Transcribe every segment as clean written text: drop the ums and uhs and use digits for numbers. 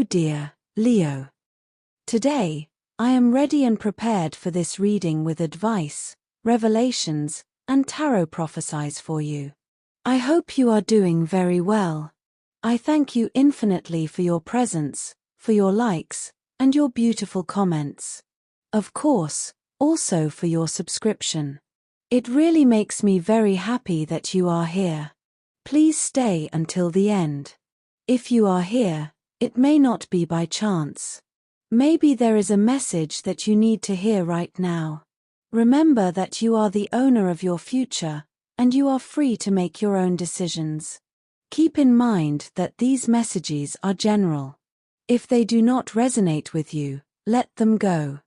dear Leo. Today, I am ready and prepared for this reading with advice, revelations, and tarot prophecies for you. I hope you are doing very well. I thank you infinitely for your presence, for your likes, and your beautiful comments. Of course, also for your subscription. It really makes me very happy that you are here. Please stay until the end. If you are here, it may not be by chance. Maybe there is a message that you need to hear right now. Remember that you are the owner of your future, and you are free to make your own decisions. Keep in mind that these messages are general. If they do not resonate with you, let them go.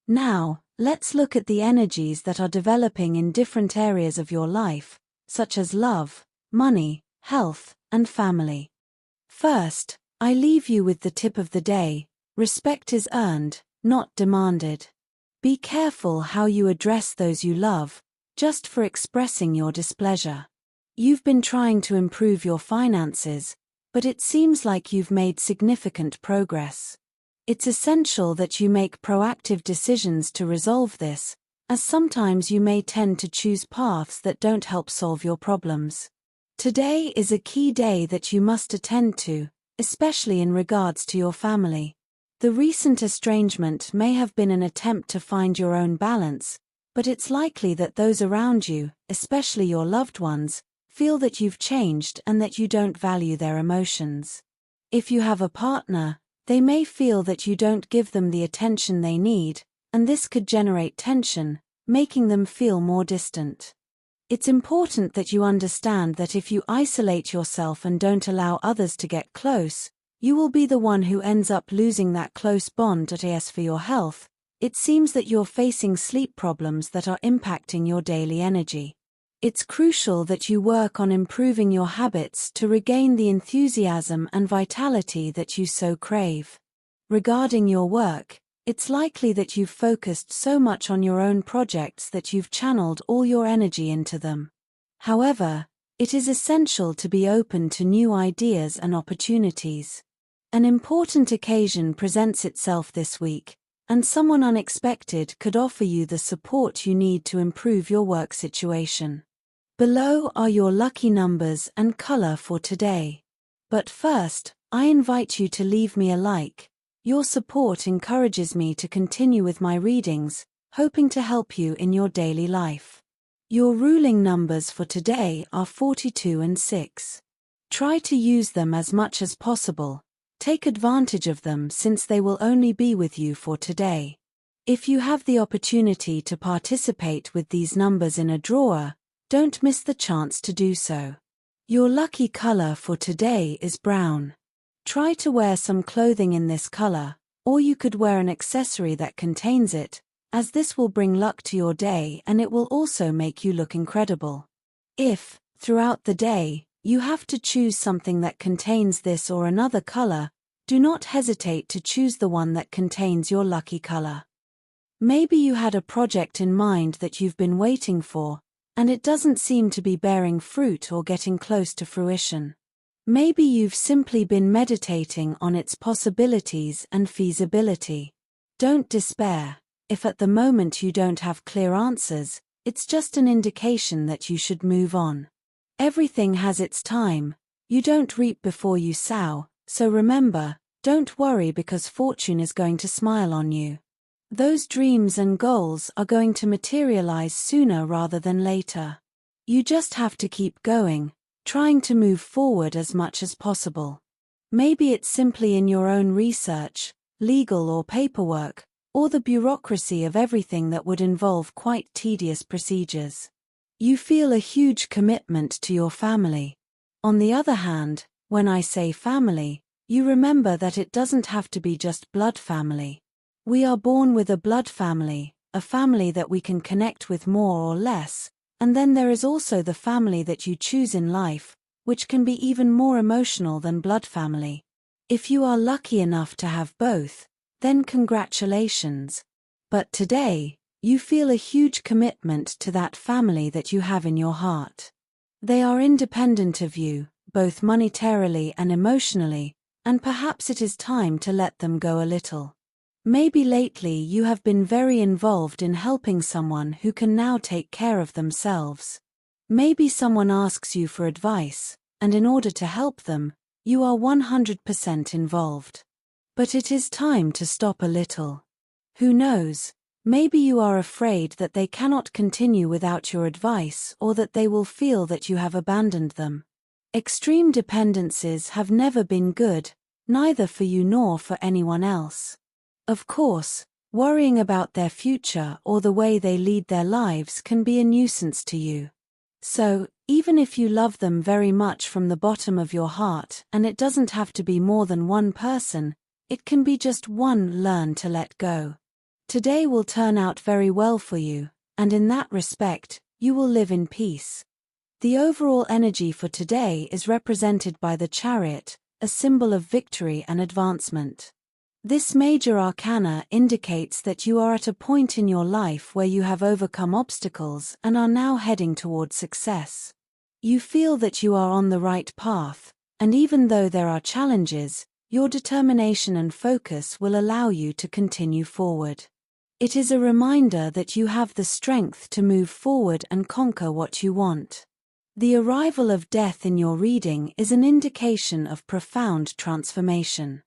Now, let's look at the energies that are developing in different areas of your life, such as love, money, health, and family. First, I leave you with the tip of the day: respect is earned, not demanded. Be careful how you address those you love, just for expressing your displeasure. You've been trying to improve your finances, but it seems like you've made significant progress. It's essential that you make proactive decisions to resolve this, as sometimes you may tend to choose paths that don't help solve your problems. Today is a key day that you must attend to, especially in regards to your family. The recent estrangement may have been an attempt to find your own balance, but it's likely that those around you, especially your loved ones, feel that you've changed and that you don't value their emotions. If you have a partner, they may feel that you don't give them the attention they need, and this could generate tension, making them feel more distant. It's important that you understand that if you isolate yourself and don't allow others to get close, you will be the one who ends up losing that close bond. As for your health, it seems that you're facing sleep problems that are impacting your daily energy. It's crucial that you work on improving your habits to regain the enthusiasm and vitality that you so crave. Regarding your work, it's likely that you've focused so much on your own projects that you've channeled all your energy into them. However, it is essential to be open to new ideas and opportunities. An important occasion presents itself this week, and someone unexpected could offer you the support you need to improve your work situation. Below are your lucky numbers and color for today. But first, I invite you to leave me a like. Your support encourages me to continue with my readings, hoping to help you in your daily life. Your ruling numbers for today are 42 and 6. Try to use them as much as possible. Take advantage of them since they will only be with you for today. If you have the opportunity to participate with these numbers in a drawer, don't miss the chance to do so. Your lucky color for today is brown. Try to wear some clothing in this color, or you could wear an accessory that contains it, as this will bring luck to your day and it will also make you look incredible. If, throughout the day, you have to choose something that contains this or another color, do not hesitate to choose the one that contains your lucky color. Maybe you had a project in mind that you've been waiting for, and it doesn't seem to be bearing fruit or getting close to fruition. Maybe you've simply been meditating on its possibilities and feasibility. Don't despair. If at the moment you don't have clear answers, it's just an indication that you should move on. Everything has its time. You don't reap before you sow, so remember, don't worry because fortune is going to smile on you. Those dreams and goals are going to materialize sooner rather than later. You just have to keep going, trying to move forward as much as possible. Maybe it's simply in your own research, legal or paperwork, or the bureaucracy of everything that would involve quite tedious procedures. You feel a huge commitment to your family. On the other hand, when I say family, you remember that it doesn't have to be just blood family. We are born with a blood family, a family that we can connect with more or less, and then there is also the family that you choose in life, which can be even more emotional than blood family. If you are lucky enough to have both, then congratulations. But today, you feel a huge commitment to that family that you have in your heart. They are independent of you, both monetarily and emotionally, and perhaps it is time to let them go a little. Maybe lately you have been very involved in helping someone who can now take care of themselves. Maybe someone asks you for advice, and in order to help them, you are 100% involved. But it is time to stop a little. Who knows, maybe you are afraid that they cannot continue without your advice or that they will feel that you have abandoned them. Extreme dependencies have never been good, neither for you nor for anyone else. Of course, worrying about their future or the way they lead their lives can be a nuisance to you. So, even if you love them very much from the bottom of your heart, and it doesn't have to be more than one person, it can be just one. Learn to let go. Today will turn out very well for you, and in that respect, you will live in peace. The overall energy for today is represented by the Chariot, a symbol of victory and advancement. This major arcana indicates that you are at a point in your life where you have overcome obstacles and are now heading toward success. You feel that you are on the right path, and even though there are challenges, your determination and focus will allow you to continue forward. It is a reminder that you have the strength to move forward and conquer what you want. The arrival of death in your reading is an indication of profound transformation.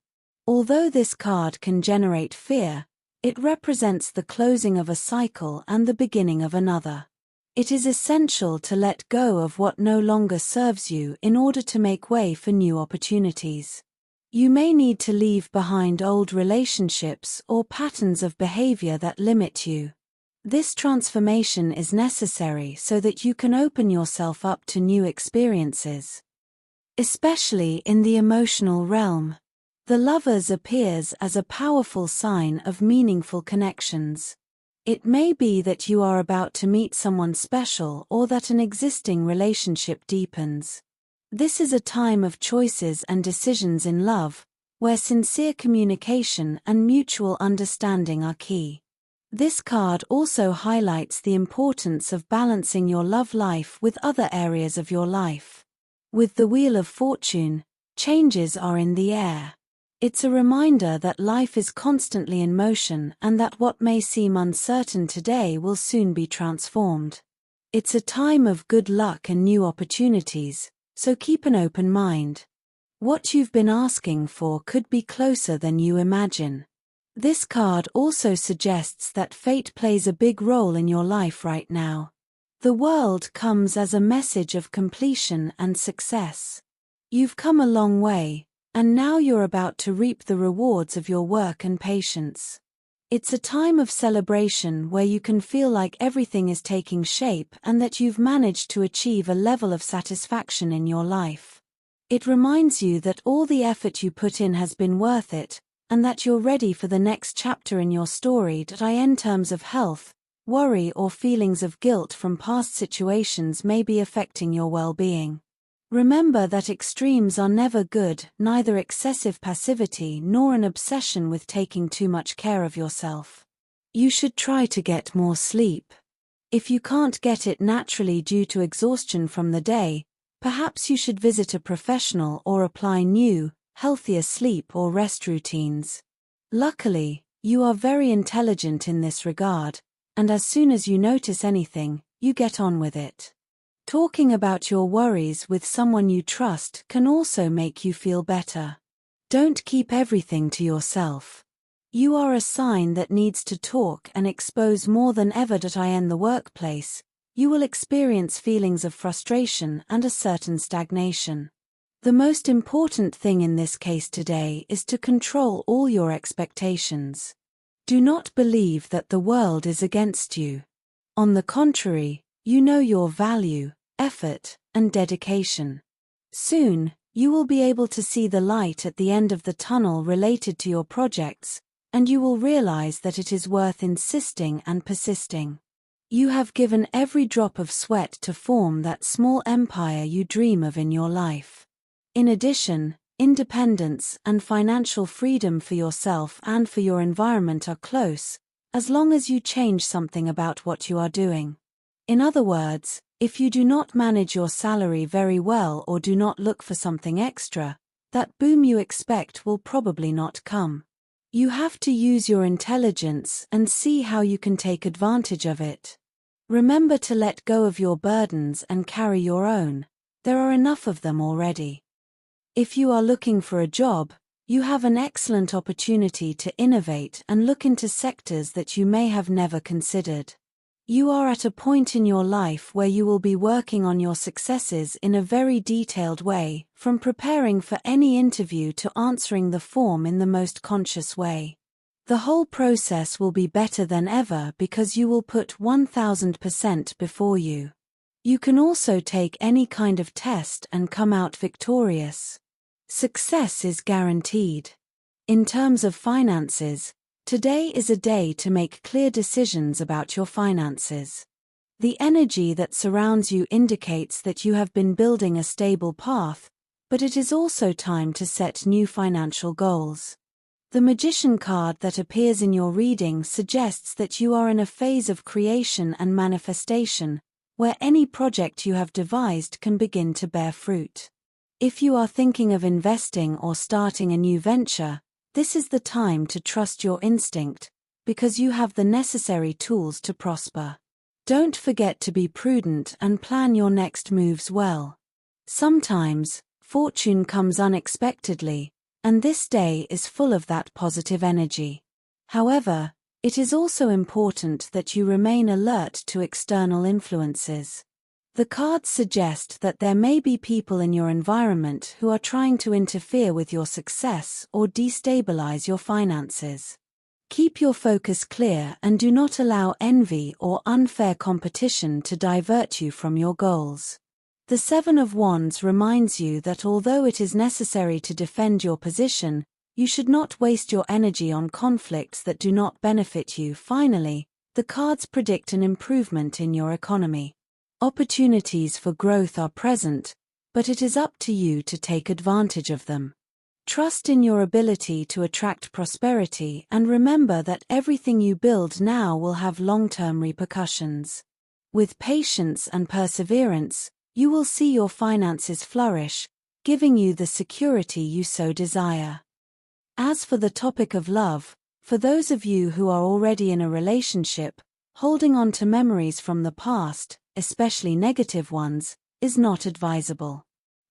Although this card can generate fear, it represents the closing of a cycle and the beginning of another. It is essential to let go of what no longer serves you in order to make way for new opportunities. You may need to leave behind old relationships or patterns of behavior that limit you. This transformation is necessary so that you can open yourself up to new experiences. Especially in the emotional realm. The Lovers appears as a powerful sign of meaningful connections. It may be that you are about to meet someone special or that an existing relationship deepens. This is a time of choices and decisions in love, where sincere communication and mutual understanding are key. This card also highlights the importance of balancing your love life with other areas of your life. With the Wheel of Fortune, changes are in the air. It's a reminder that life is constantly in motion and that what may seem uncertain today will soon be transformed. It's a time of good luck and new opportunities, so keep an open mind. What you've been asking for could be closer than you imagine. This card also suggests that fate plays a big role in your life right now. The world comes as a message of completion and success. You've come a long way, and now you're about to reap the rewards of your work and patience. It's a time of celebration where you can feel like everything is taking shape and that you've managed to achieve a level of satisfaction in your life. It reminds you that all the effort you put in has been worth it, and that you're ready for the next chapter in your story. In terms of health, worry or feelings of guilt from past situations may be affecting your well-being. Remember that extremes are never good, neither excessive passivity nor an obsession with taking too much care of yourself. You should try to get more sleep. If you can't get it naturally due to exhaustion from the day, perhaps you should visit a professional or apply new, healthier sleep or rest routines. Luckily, you are very intelligent in this regard, and as soon as you notice anything, you get on with it. Talking about your worries with someone you trust can also make you feel better. Don't keep everything to yourself. You are a sign that needs to talk and expose more than ever. In the workplace, you will experience feelings of frustration and a certain stagnation. The most important thing in this case today is to control all your expectations. Do not believe that the world is against you. On the contrary, you know your value, effort, and dedication. Soon, you will be able to see the light at the end of the tunnel related to your projects, and you will realize that it is worth insisting and persisting. You have given every drop of sweat to form that small empire you dream of in your life. In addition, independence and financial freedom for yourself and for your environment are close, as long as you change something about what you are doing. In other words, if you do not manage your salary very well or do not look for something extra, that boom you expect will probably not come. You have to use your intelligence and see how you can take advantage of it. Remember to let go of your burdens and carry your own. There are enough of them already. If you are looking for a job, you have an excellent opportunity to innovate and look into sectors that you may have never considered. You are at a point in your life where you will be working on your successes in a very detailed way, from preparing for any interview to answering the form in the most conscious way. The whole process will be better than ever because you will put 1000% before you. You can also take any kind of test and come out victorious. Success is guaranteed. In terms of finances, today is a day to make clear decisions about your finances. The energy that surrounds you indicates that you have been building a stable path, but it is also time to set new financial goals. The Magician card that appears in your reading suggests that you are in a phase of creation and manifestation, where any project you have devised can begin to bear fruit. If you are thinking of investing or starting a new venture, this is the time to trust your instinct, because you have the necessary tools to prosper. Don't forget to be prudent and plan your next moves well. Sometimes, fortune comes unexpectedly, and this day is full of that positive energy. However, it is also important that you remain alert to external influences. The cards suggest that there may be people in your environment who are trying to interfere with your success or destabilize your finances. Keep your focus clear and do not allow envy or unfair competition to divert you from your goals. The Seven of Wands reminds you that although it is necessary to defend your position, you should not waste your energy on conflicts that do not benefit you. Finally, the cards predict an improvement in your economy. Opportunities for growth are present, but it is up to you to take advantage of them. Trust in your ability to attract prosperity and remember that everything you build now will have long-term repercussions. With patience and perseverance, you will see your finances flourish, giving you the security you so desire. As for the topic of love, for those of you who are already in a relationship, holding on to memories from the past, especially negative ones, is not advisable.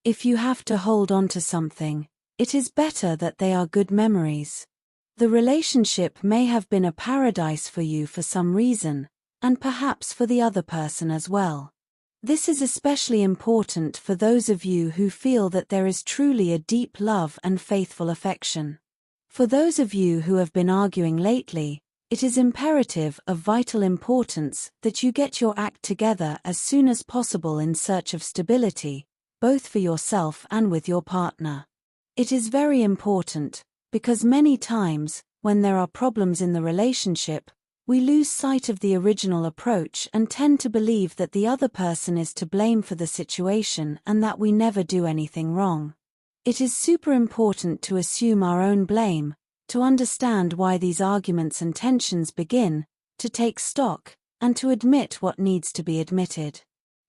If you have to hold on to something, it is better that they are good memories. The relationship may have been a paradise for you for some reason, and perhaps for the other person as well. This is especially important for those of you who feel that there is truly a deep love and faithful affection. For those of you who have been arguing lately, it is imperative of vital importance that you get your act together as soon as possible in search of stability, both for yourself and with your partner. It is very important, because many times, when there are problems in the relationship, we lose sight of the original approach and tend to believe that the other person is to blame for the situation and that we never do anything wrong. It is super important to assume our own blame, to understand why these arguments and tensions begin, to take stock, and to admit what needs to be admitted.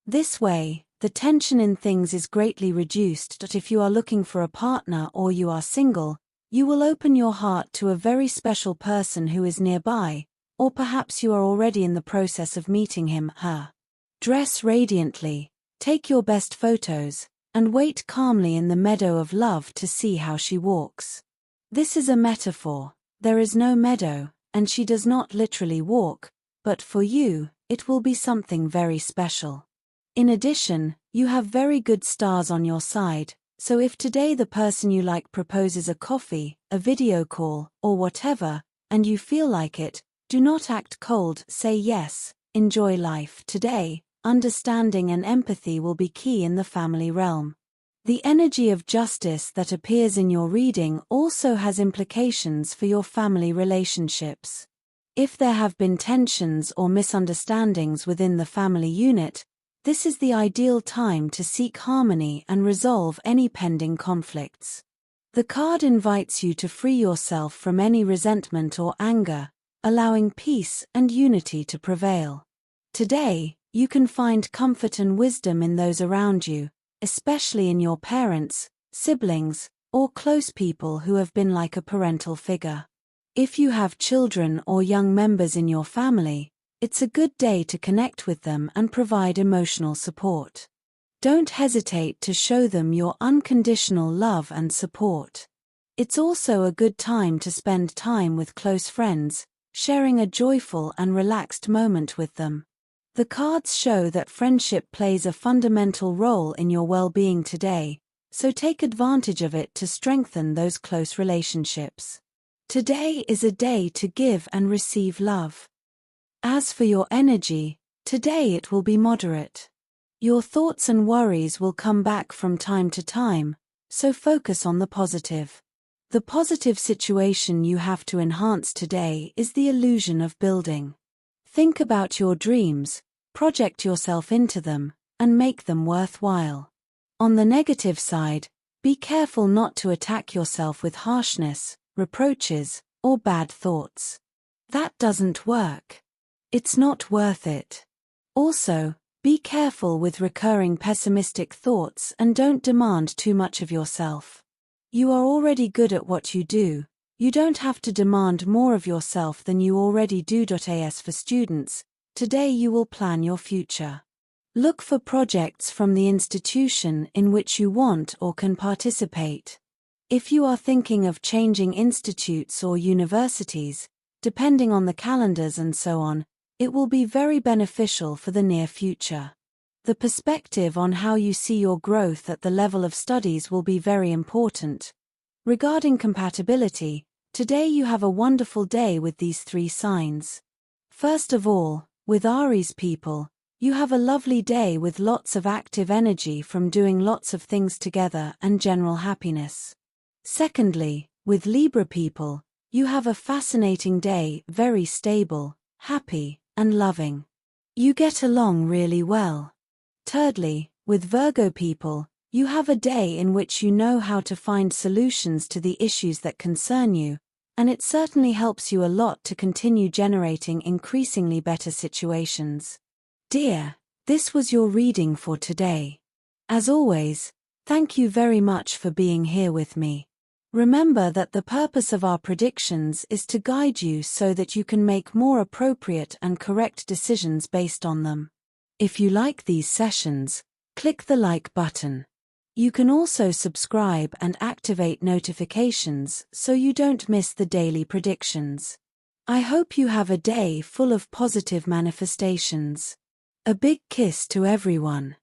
This way, the tension in things is greatly reduced. That if you are looking for a partner or you are single, you will open your heart to a very special person who is nearby, or perhaps you are already in the process of meeting him, her. Dress radiantly, take your best photos, and wait calmly in the meadow of love to see how she walks. This is a metaphor. There is no meadow, and she does not literally walk, but for you, it will be something very special. In addition, you have very good stars on your side, so if today the person you like proposes a coffee, a video call, or whatever, and you feel like it, do not act cold, say yes, enjoy life. Today, understanding and empathy will be key in the family realm. The energy of justice that appears in your reading also has implications for your family relationships. If there have been tensions or misunderstandings within the family unit, this is the ideal time to seek harmony and resolve any pending conflicts. The card invites you to free yourself from any resentment or anger, allowing peace and unity to prevail. Today, you can find comfort and wisdom in those around you, especially in your parents, siblings, or close people who have been like a parental figure. If you have children or young members in your family, it's a good day to connect with them and provide emotional support. Don't hesitate to show them your unconditional love and support. It's also a good time to spend time with close friends, sharing a joyful and relaxed moment with them. The cards show that friendship plays a fundamental role in your well-being today, so take advantage of it to strengthen those close relationships. Today is a day to give and receive love. As for your energy, today it will be moderate. Your thoughts and worries will come back from time to time, so focus on the positive. The positive situation you have to enhance today is the illusion of building. Think about your dreams, project yourself into them, and make them worthwhile. On the negative side, be careful not to attack yourself with harshness, reproaches, or bad thoughts. That doesn't work. It's not worth it. Also, be careful with recurring pessimistic thoughts and don't demand too much of yourself. You are already good at what you do, you don't have to demand more of yourself than you already do. As for students, today you will plan your future. Look for projects from the institution in which you want or can participate. If you are thinking of changing institutes or universities, depending on the calendars and so on, it will be very beneficial for the near future. The perspective on how you see your growth at the level of studies will be very important. Regarding compatibility, today you have a wonderful day with these 3 signs. First of all, with Aries people, you have a lovely day with lots of active energy from doing lots of things together and general happiness. Secondly, with Libra people, you have a fascinating day, very stable, happy, and loving. You get along really well. Thirdly, with Virgo people, you have a day in which you know how to find solutions to the issues that concern you, and it certainly helps you a lot to continue generating increasingly better situations. Dear, this was your reading for today. As always, thank you very much for being here with me. Remember that the purpose of our predictions is to guide you so that you can make more appropriate and correct decisions based on them. If you like these sessions, click the like button. You can also subscribe and activate notifications so you don't miss the daily predictions. I hope you have a day full of positive manifestations. A big kiss to everyone.